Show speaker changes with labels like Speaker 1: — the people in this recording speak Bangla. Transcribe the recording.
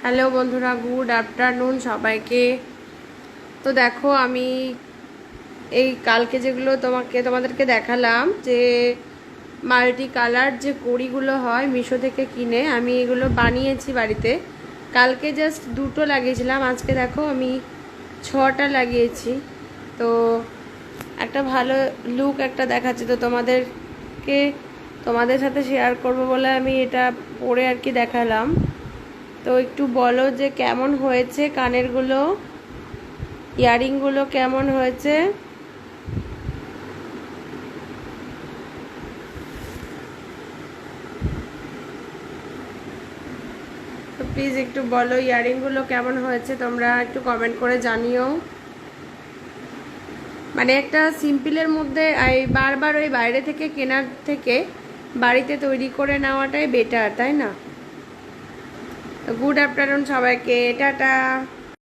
Speaker 1: হ্যালো বন্ধুরা, গুড আফটারনুন সবাইকে। তো দেখো, আমি এই কালকে যেগুলো তোমাদেরকে দেখালাম যে মাল্টি কালার যে কড়িগুলো হয় মিশো থেকে কিনে, আমি এগুলো বানিয়েছি বাড়িতে। কালকে জাস্ট 2টো লাগিয়েছিলাম, আজকে দেখো আমি 6টা লাগিয়েছি। তো একটা ভালো লুক একটা দেখাচ্ছে, তো তোমাদের সাথে শেয়ার করব বলে আমি এটা পরে আর কি দেখালাম। তো একটু বলো যে কেমন হয়েছে, কানেরগুলো ইয়ারিংগুলো কেমন হয়েছে। তো প্লিজ একটু বলো ইয়ারিংগুলো কেমন হয়েছে, তোমরা একটু কমেন্ট করে জানিও। মানে একটা সিম্পলের মধ্যে বারবার ওই বাইরে থেকে কেনার থেকে বাড়িতে তৈরি করে নেওয়াটাই বেটার, তাই না? গুড আফটারনুন সবাইকে, টাটা।